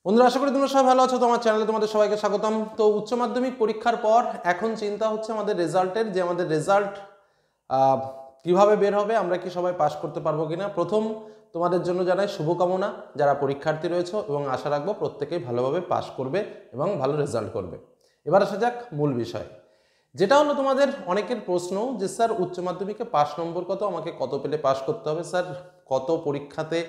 বন্ধুরা, আশা করি তোমরা সবাই ভালো আছো। তোমার চ্যানেলে তোমাদের সবাইকে স্বাগতম। তো উচ্চ মাধ্যমিক পরীক্ষার পর এখন চিন্তা হচ্ছে আমাদের রেজাল্টের, যে আমাদের রেজাল্ট কিভাবে বের হবে, আমরা কি সবাই পাস করতে পারবো কিনা। প্রথম তোমাদের জন্য জানাই শুভকামনা যারা পরীক্ষার্থী রয়েছে, এবং আশা রাখবো প্রত্যেকেই ভালোভাবে পাস করবে এবং ভালো রেজাল্ট করবে। এবার আসা যাক মূল বিষয়, যেটা হলো তোমাদের অনেকের প্রশ্ন যে স্যার উচ্চ মাধ্যমিকে পাস নম্বর কত, আমাকে কত পেলে পাস করতে হবে, স্যার কত পরীক্ষাতে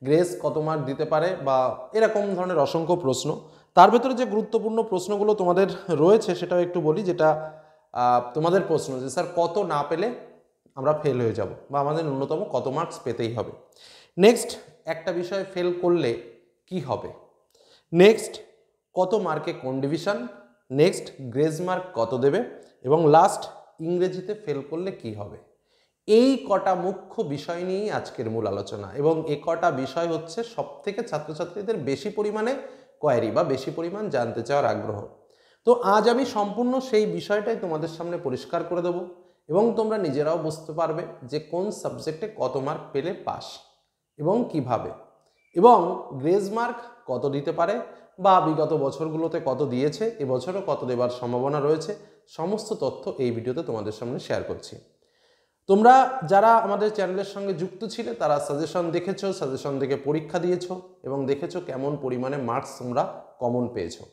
গ্রেস কত মার্ক দিতে পারে, বা এরকম ধরনের অসংখ্য প্রশ্ন। তার ভেতরে যে গুরুত্বপূর্ণ প্রশ্নগুলো তোমাদের রয়েছে সেটাও একটু বলি, যেটা তোমাদের প্রশ্ন যে স্যার কত না পেলে আমরা ফেল হয়ে যাব, বা আমাদের ন্যূনতম কত মার্কস পেতেই হবে। নেক্সট, একটা বিষয় ফেল করলে কি হবে। নেক্সট, কত মার্কে কোন ডিভিশন। নেক্সট, গ্রেস মার্ক কত দেবে। এবং লাস্ট, ইংরেজিতে ফেল করলে কি হবে। এই কটা মুখ্য বিষয় নিয়েই আজকের মূল আলোচনা, এবং এই কটা বিষয় হচ্ছে সবথেকে ছাত্রছাত্রীদের বেশি পরিমাণে কোয়ারি বা বেশি পরিমাণ জানতে চাওয়ার আগ্রহ। তো আজ আমি সম্পূর্ণ সেই বিষয়টাই তোমাদের সামনে পরিষ্কার করে দেব, এবং তোমরা নিজেরাও বুঝতে পারবে যে কোন সাবজেক্টে কত মার্ক পেলে পাস এবং কিভাবে, এবং গ্রেস মার্ক কত দিতে পারে, বা বিগত বছরগুলোতে কত দিয়েছে, এবছরও কত দেবার সম্ভাবনা রয়েছে। সমস্ত তথ্য এই ভিডিওতে তোমাদের সামনে শেয়ার করছি। তোমরা যারা আমাদের চ্যানেলের সঙ্গে যুক্ত ছিলে তারা সাজেশন দেখেছো, সাজেশন দেখে পরীক্ষা দিয়েছো, এবং দেখেছো কেমন পরিমাণে মার্কস তোমরা কমন পেয়েছো।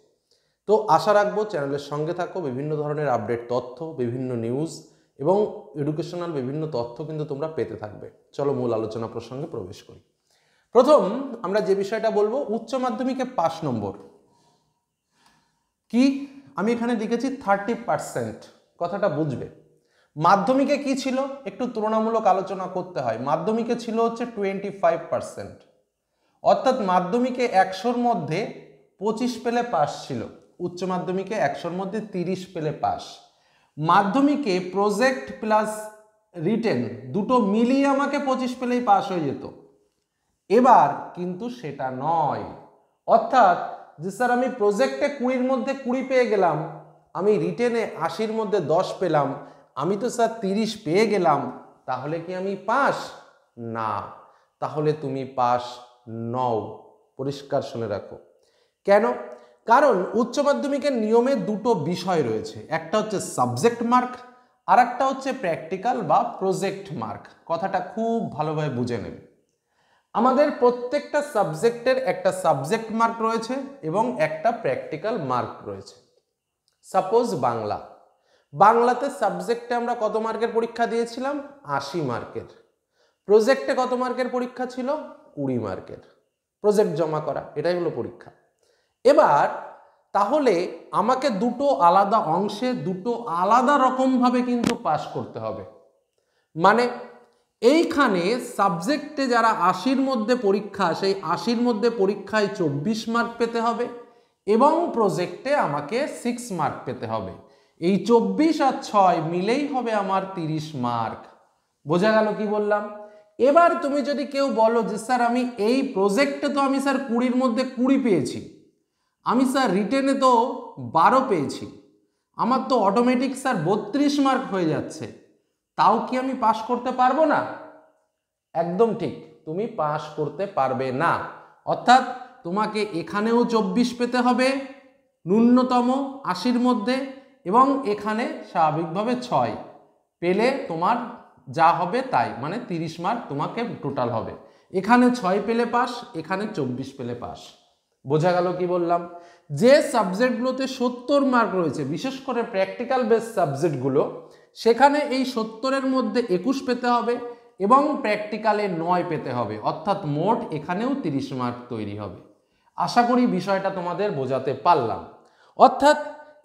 তো আশা রাখবো চ্যানেলের সঙ্গে থাকো, বিভিন্ন ধরনের আপডেট তথ্য, বিভিন্ন নিউজ এবং এডুকেশনাল বিভিন্ন তথ্য কিন্তু তোমরা পেতে থাকবে। চলো মূল আলোচনা প্রসঙ্গে প্রবেশ করি। প্রথম আমরা যে বিষয়টা বলবো, উচ্চ মাধ্যমিকে পাস নম্বর কি। আমি এখানে লিখেছি 30%। কথাটা বুঝবে। মাধ্যমিকে কি ছিল একটু তুলনামূলক আলোচনা করতে হয়। মাধ্যমিকে ছিল হচ্ছে 25%, অর্থাৎ মাধ্যমিকে 100-র মধ্যে 25 পেলে পাস ছিল, উচ্চ মাধ্যমিকে 100-র মধ্যে 30 পেলে পাস। মাধ্যমিকে প্রজেক্ট প্লাস রিটেন দুটো মিলিয়ে আমাকে 25 পেলেই পাস হয়ে যেত। এবার কিন্তু সেটা নয়, অর্থাৎ যে স্যার আমি প্রজেক্টে 20-র মধ্যে 20 পেয়ে গেলাম, আমি রিটেনে 80-র মধ্যে 10 পেলাম, আমি তো স্যার 30 পেয়ে গেলাম, তাহলে কি আমি পাস? না, তাহলে তুমি পাস নও। পরিষ্কার শুনে রাখো। কেন? কারণ উচ্চ মাধ্যমিকের নিয়মে দুটো বিষয় রয়েছে, একটা হচ্ছে সাবজেক্ট মার্ক, আর একটা হচ্ছে প্র্যাকটিক্যাল বা প্রজেক্ট মার্ক। কথাটা খুব ভালোভাবে বুঝে নেবে। আমাদের প্রত্যেকটা সাবজেক্টের একটা সাবজেক্ট মার্ক রয়েছে এবং একটা প্র্যাকটিক্যাল মার্ক রয়েছে। সাপোজ বাংলাতে সাবজেক্টে আমরা কত মার্কের পরীক্ষা দিয়েছিলাম? 80 মার্কের। প্রজেক্টে কত মার্কের পরীক্ষা ছিল? 20 মার্কের। প্রজেক্ট জমা করা, এটাই হলো পরীক্ষা। এবার তাহলে আমাকে দুটো আলাদা অংশে দুটো আলাদা রকমভাবে কিন্তু পাস করতে হবে। মানে এইখানে সাবজেক্টে যারা 80-র মধ্যে পরীক্ষা, সেই 80-র মধ্যে পরীক্ষায় 24 মার্ক পেতে হবে, এবং প্রজেক্টে আমাকে 6 মার্ক পেতে হবে। এই 24 আর 6 মিলেই হবে আমার 30 মার্ক। বোঝা গেল কি বললাম? এবার তুমি যদি কেউ বলো যে স্যার আমি এই প্রজেক্টে তো আমি স্যার 20-র মধ্যে 20 পেয়েছি, আমি স্যার রিটেনে তো 12 পেয়েছি, আমার তো অটোমেটিক স্যার 32 মার্ক হয়ে যাচ্ছে, তাও কি আমি পাস করতে পারবো না? একদম ঠিক, তুমি পাস করতে পারবে না। অর্থাৎ তোমাকে এখানেও 24 পেতে হবে ন্যূনতম 80-র মধ্যে, এবং এখানে স্বাভাবিকভাবে 6 পেলে তোমার যা হবে তাই, মানে 30 মার্ক তোমাকে টোটাল হবে। এখানে 6 পেলে পাস, এখানে 24 পেলে পাস। বোঝা গেল কি বললাম? যে সাবজেক্টগুলোতে 70 মার্ক রয়েছে, বিশেষ করে প্র্যাকটিক্যাল বেস সাবজেক্টগুলো, সেখানে এই 70-এর মধ্যে 21 পেতে হবে এবং প্র্যাকটিক্যালে 9 পেতে হবে, অর্থাৎ মোট এখানেও 30 মার্ক তৈরি হবে। আশা করি বিষয়টা তোমাদের বোঝাতে পারলাম। অর্থাৎ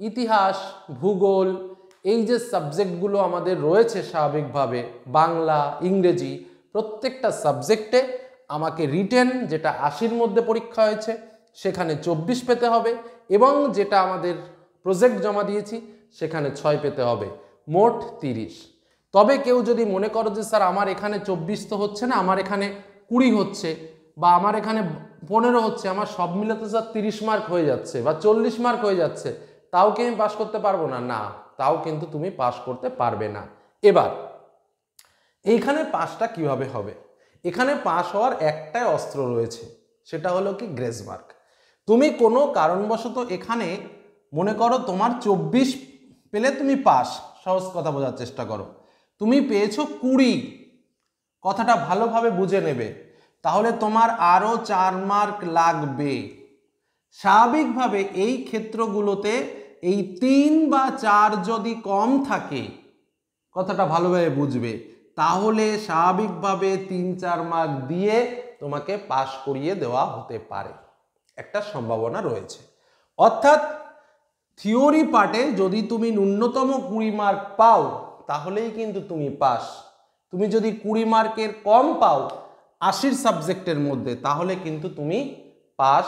ইতিহাস, ভূগোল, এই যে সাবজেক্টগুলো আমাদের রয়েছে স্বাভাবিকভাবে, বাংলা, ইংরেজি, প্রত্যেকটা সাবজেক্টে আমাকে রিটেন যেটা 80-র মধ্যে পরীক্ষা হয়েছে সেখানে 24 পেতে হবে, এবং যেটা আমাদের প্রজেক্ট জমা দিয়েছি সেখানে 6 পেতে হবে, মোট 30। তবে কেউ যদি মনে করো যে স্যার আমার এখানে 24 তো হচ্ছে না, আমার এখানে 20 হচ্ছে, বা আমার এখানে 15 হচ্ছে, আমার সব মিলে তো স্যার 30 মার্ক হয়ে যাচ্ছে বা 40 মার্ক হয়ে যাচ্ছে, তাও কি আমি পাস করতে পারবো না? না, তাও কিন্তু তুমি পাস করতে পারবে না। এবার এইখানে পাসটা কিভাবে হবে? এখানে পাস হওয়ার একটাই অস্ত্র রয়েছে, সেটা হলো কি গ্রেস মার্ক। তুমি কোনো কারণবশত এখানে মনে করো তোমার 24 পেলে তুমি পাস, সহজ কথা বোঝার চেষ্টা করো, তুমি পেয়েছো 20, কথাটা ভালোভাবে বুঝে নেবে, তাহলে তোমার আরও 4 মার্ক লাগবে। স্বাভাবিকভাবে এই ক্ষেত্রগুলোতে এই 3 বা 4 যদি কম থাকে, কথাটা ভালোভাবে বুঝবে, তাহলে স্বাভাবিকভাবে 3-4 মার্ক দিয়ে তোমাকে পাস করিয়ে দেওয়া হতে পারে, একটা সম্ভাবনা রয়েছে। অর্থাৎ থিওরি পার্টে যদি তুমি ন্যূনতম 20 মার্ক পাও তাহলেই কিন্তু তুমি পাস। তুমি যদি 20 মার্কের কম পাও 80 সাবজেক্টের মধ্যে, তাহলে কিন্তু তুমি পাস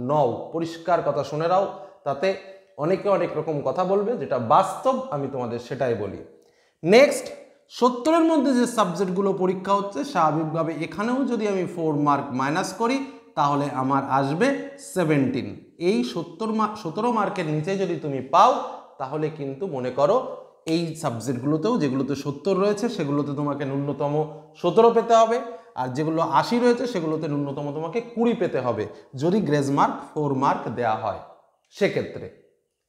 নও। পরিষ্কার কথা শুনে নাও, তাতে অনেকে অনেক রকম কথা বলবে, যেটা বাস্তব আমি তোমাদের সেটাই বলি। নেক্সট, 70-এর মধ্যে যে সাবজেক্টগুলো পরীক্ষা হচ্ছে, স্বাভাবিকভাবে এখানেও যদি আমি 4 মার্ক মাইনাস করি তাহলে আমার আসবে 17। এই 17 মার্কের নিচে যদি তুমি পাও তাহলে কিন্তু মনে করো এই সাবজেক্টগুলোতেও, যেগুলোতে 70 রয়েছে সেগুলোতে তোমাকে ন্যূনতম 17 পেতে হবে, আর যেগুলো 80 রয়েছে সেগুলোতে ন্যূনতম তোমাকে 20 পেতে হবে, যদি গ্রেস মার্ক 4 মার্ক দেওয়া হয় সেক্ষেত্রে।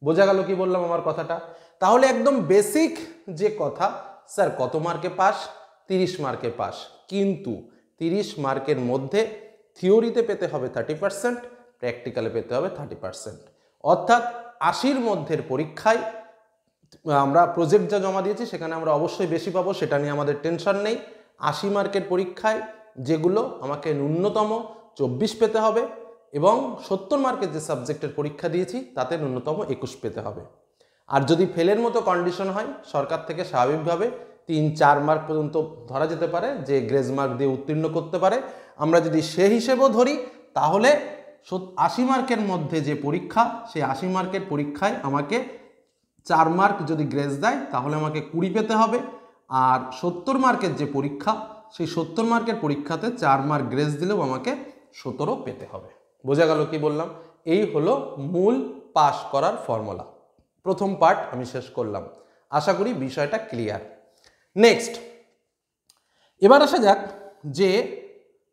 বোঝা গেল কি বললাম আমার কথাটা? তাহলে একদম বেসিক যে কথা, স্যার কত মার্কে পাস? 30 মার্কে পাস, কিন্তু 30 মার্কের মধ্যে থিওরিতে পেতে হবে 30%, প্র্যাকটিক্যালে পেতে হবে 30%। অর্থাৎ 80-র মধ্যের পরীক্ষায় আমরা প্রজেক্ট যা জমা দিয়েছি সেখানে আমরা অবশ্যই বেশি পাবো, সেটা নিয়ে আমাদের টেনশন নেই। 80 মার্কের পরীক্ষায় যেগুলো আমাকে ন্যূনতম 24 পেতে হবে, এবং 70 মার্কের যে সাবজেক্টের পরীক্ষা দিয়েছি তাতে ন্যূনতম 21 পেতে হবে। আর যদি ফেলের মতো কন্ডিশন হয়, সরকার থেকে স্বাভাবিকভাবে 3-4 মার্ক পর্যন্ত ধরা যেতে পারে যে গ্রেস মার্ক দিয়ে উত্তীর্ণ করতে পারে। আমরা যদি সে হিসেবেও ধরি তাহলে 80 মার্কের মধ্যে যে পরীক্ষা, সেই 80 মার্কের পরীক্ষায় আমাকে 4 মার্ক যদি গ্রেস দেয় তাহলে আমাকে 20 পেতে হবে, আর 70 মার্কের যে পরীক্ষা, সেই 70 মার্কের পরীক্ষাতে 4 মার্ক গ্রেস দিলেও আমাকে 17 পেতে হবে। বোঝা গেল কি বললাম? এই হলো মূল পাস করার ফর্মুলা। প্রথম পার্ট আমি শেষ করলাম, আশা করি বিষয়টা ক্লিয়ার। নেক্সট, এবার আসা যাক যে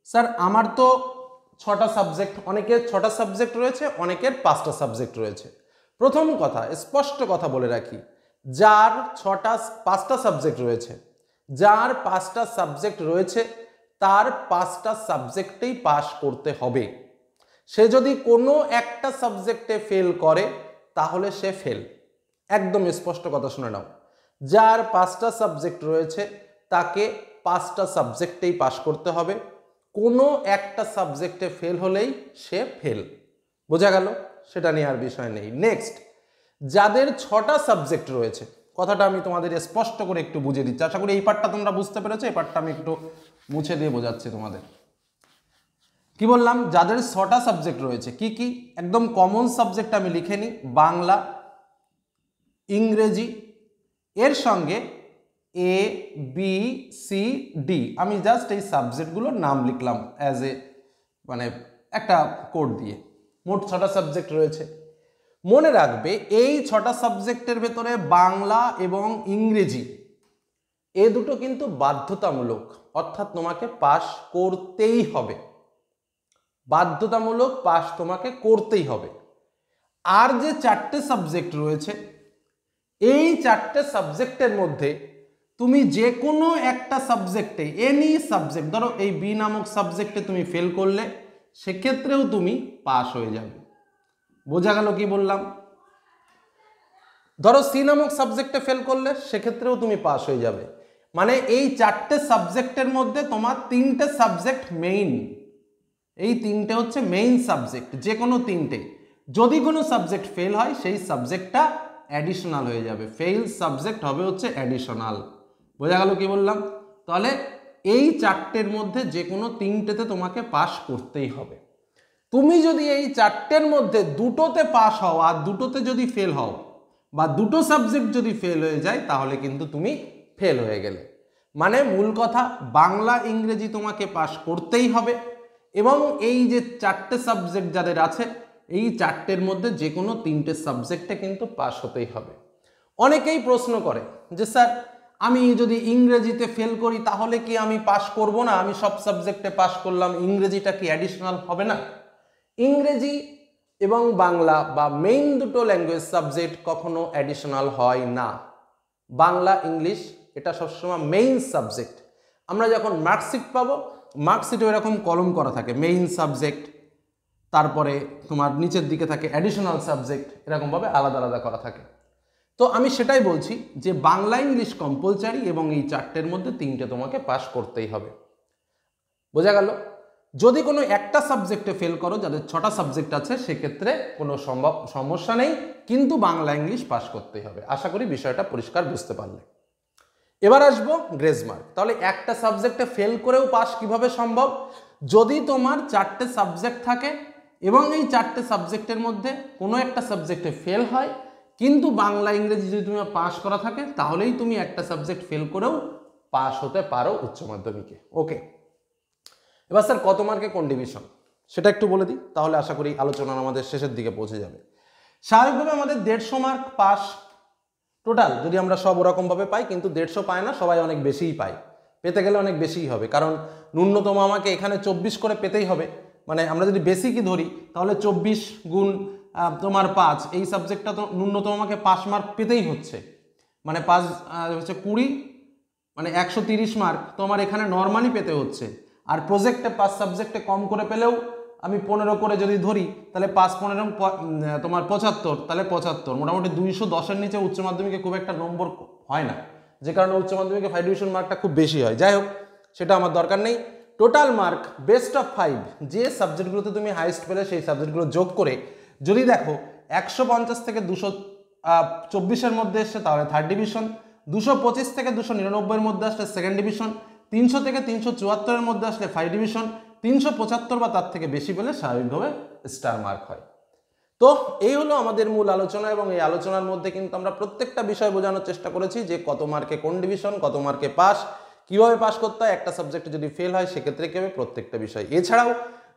স্যার আমার তো 6টা সাবজেক্ট, অনেকের 6টা সাবজেক্ট রয়েছে, অনেকের 5টা সাবজেক্ট রয়েছে। প্রথম কথা, স্পষ্ট কথা বলে রাখি, যার 5টা সাবজেক্ট রয়েছে, যার 5টা সাবজেক্ট রয়েছে তার 5টা সাবজেক্টেই পাস করতে হবে। সে যদি কোনো একটা সাবজেক্টে ফেল করে তাহলে সে ফেল, একদম স্পষ্ট কথা শুনে নাও। যার 5টা সাবজেক্ট রয়েছে তাকে 5টা সাবজেক্টেই পাস করতে হবে, কোনো একটা সাবজেক্টে ফেল হলেই সে ফেল। বোঝা গেল? সেটা নিয়ে আর বিষয় নেই। নেক্সট, যাদের 6টা সাবজেক্ট রয়েছে, কথাটা আমি তোমাদের স্পষ্ট করে একটু বুঝিয়ে দিচ্ছি, আশা করি এই পার্টটা তোমরা বুঝতে পেরেছো। এই পার্টটা আমি একটু মুছে দিয়ে বোঝাচ্ছি তোমাদের। কি বললাম? যাদের 6টা সাবজেক্ট রয়েছে, কি কি? একদম কমন সাবজেক্ট আমি লিখে নিই, বাংলা, ইংরেজি, এর সঙ্গে এ বি সি ডি, আমি জাস্ট এই সাবজেক্টগুলোর নাম লিখলাম অ্যাজ এ মানে একটা কোড দিয়ে। মোট 6টা সাবজেক্ট রয়েছে। মনে রাখবে এই 6টা সাবজেক্টের ভেতরে বাংলা এবং ইংরেজি এ দুটো কিন্তু বাধ্যতামূলক, অর্থাৎ তোমাকে পাস করতেই হবে, বাধ্যতামূলক পাস তোমাকে করতেই হবে। আর যে 4টে সাবজেক্ট রয়েছে, এই 4টে সাবজেক্টের মধ্যে তুমি যে কোনো একটা সাবজেক্টে, এনি সাবজেক্ট, ধরো এই বি নামক সাবজেক্টে তুমি ফেল করলে সেক্ষেত্রেও তুমি পাস হয়ে যাবে। বোঝা গেল কি বললাম? ধরো সি নামক সাবজেক্টে ফেল করলে সেক্ষেত্রেও তুমি পাস হয়ে যাবে। মানে এই 4টে সাবজেক্টের মধ্যে তোমার 3টে সাবজেক্ট মেইন, এই 3টে হচ্ছে মেইন সাবজেক্ট, যে কোনো 3টে। যদি কোনো সাবজেক্ট ফেল হয় সেই সাবজেক্টটা অ্যাডিশনাল হয়ে যাবে, ফেল সাবজেক্ট হবে হচ্ছে অ্যাডিশনাল। বোঝা গেল কি বললাম? তাহলে এই 4টের মধ্যে যে কোনো 3টেতে তোমাকে পাস করতেই হবে। তুমি যদি এই 4টের মধ্যে 2টোতে পাস হও আর 2টোতে যদি ফেল হও, বা 2টো সাবজেক্ট যদি ফেল হয়ে যায়, তাহলে কিন্তু তুমি ফেল হয়ে গেলে। মানে মূল কথা, বাংলা ইংরেজি তোমাকে পাস করতেই হবে, এবং এই যে 4টে সাবজেক্ট যাদের আছে, এই 4টের মধ্যে যে কোনো 3টে সাবজেক্টে কিন্তু পাস হতেই হবে। অনেকেই প্রশ্ন করে যে স্যার আমি যদি ইংরেজিতে ফেল করি তাহলে কি আমি পাস করব না? আমি সব সাবজেক্টে পাস করলাম, ইংরেজিটা কি অ্যাডিশনাল হবে না? ইংরেজি এবং বাংলা বা মেইন দুটো ল্যাঙ্গুয়েজ সাবজেক্ট কখনো অ্যাডিশনাল হয় না। বাংলা ইংলিশ এটা সবসময় মেইন সাবজেক্ট। আমরা যখন মার্কশিট পাবো, মার্কশিটে এরকম কলম করা থাকে মেইন সাবজেক্ট, তারপরে তোমার নিচের দিকে থাকে অ্যাডিশনাল সাবজেক্ট, এরকমভাবে আলাদা আলাদা করা থাকে। তো আমি সেটাই বলছি যে বাংলা ইংলিশ কম্পালসারি এবং এই চারটের মধ্যে তিনটে তোমাকে পাস করতেই হবে। বোঝা গেল? যদি কোনো একটা সাবজেক্টে ফেল করো, যাদের 6টা সাবজেক্ট আছে, সেক্ষেত্রে কোনো সমস্যা নেই, কিন্তু বাংলা ইংলিশ পাস করতেই হবে। আশা করি বিষয়টা পরিষ্কার বুঝতে পারলে। এবার আসবো গ্রেস মার্ক। তাহলে একটা সাবজেক্টে ফেল করেও পাস কিভাবে সম্ভব? যদি তোমার 4টে সাবজেক্ট থাকে এবং এই 4টে সাবজেক্টের মধ্যে কোনো একটা সাবজেক্টে ফেল হয়, কিন্তু বাংলা ইংরেজি যদি তুমি পাস করা থাকে, তাহলেই তুমি একটা সাবজেক্ট ফেল করেও পাস হতে পারো উচ্চ মাধ্যমিকে। ওকে, এবার স্যার কত মার্কে কোন ডিভিশন সেটা একটু বলে দিই, তাহলে আশা করি আলোচনা আমাদের শেষের দিকে পৌঁছে যাবে। স্বাভাবিকভাবে আমাদের 150 মার্ক পাস টোটাল যদি আমরা সব ওরকমভাবে পাই, কিন্তু 150 পায় না, সবাই অনেক বেশিই পায়। পেতে গেলে অনেক বেশিই হবে, কারণ ন্যূনতম আমাকে এখানে 24 করে পেতেই হবে। মানে আমরা যদি বেসিকই ধরি, তাহলে 24 গুণ তোমার 5, এই সাবজেক্টটা তো ন্যূনতম আমাকে 5 মার্ক পেতেই হচ্ছে। মানে 5 হচ্ছে 20, মানে 130 মার্ক তোমার এখানে নর্মালি পেতে হচ্ছে। আর প্রজেক্টে 5 সাবজেক্টে কম করে পেলেও আমি 15 করে যদি ধরি, তাহলে 5 15 তোমার 75, তাহলে 75, মোটামুটি 210-এর নিচে উচ্চ মাধ্যমিকে খুব একটা নম্বর হয় না, যে কারণে উচ্চ মাধ্যমিকে 5 ডিভিশন মার্কটা খুব বেশি হয়। যাই হোক, সেটা আমার দরকার নেই। টোটাল মার্ক বেস্ট অফ 5, যে সাবজেক্টগুলোতে তুমি হাইয়েস্ট পেলে সেই সাবজেক্টগুলো যোগ করে যদি দেখো 150 থেকে 224-এর মধ্যে এসছে, তাহলে থার্ড ডিভিশন। 225 থেকে 299-এর মধ্যে আসলে সেকেন্ড ডিভিশন। 300 থেকে 374-এর মধ্যে আসলে 5 ডিভিশন। 375 বা তার থেকে বেশি পেলে স্বাভাবিকভাবে স্টার মার্ক হয়। তো এই হলো আমাদের মূল আলোচনা, এবং এই আলোচনার মধ্যে কিন্তু আমরা প্রত্যেকটা বিষয় বোঝানোর চেষ্টা করেছি যে কত মার্কে কোন ডিভিশন, কত মার্কে পাস, কিভাবে পাস করতে হয়, একটা সাবজেক্টে যদি ফেল হয় সেক্ষেত্রে কীভাবে, প্রত্যেকটা বিষয়। এছাড়াও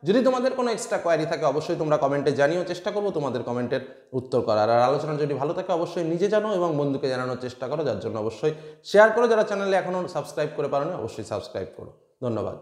যদি তোমাদের কোনো এক্সট্রা কোয়ারি থাকে অবশ্যই তোমরা কমেন্টে জানিও, চেষ্টা করবো তোমাদের কমেন্টের উত্তর করার। আর আলোচনা যদি ভালো থাকে অবশ্যই নিজে জানো এবং বন্ধুকে জানানোর চেষ্টা করো, যার জন্য অবশ্যই শেয়ার করো। যারা চ্যানেলে এখনও সাবস্ক্রাইব করে পারোনি অবশ্যই সাবস্ক্রাইব করো। ধন্যবাদ।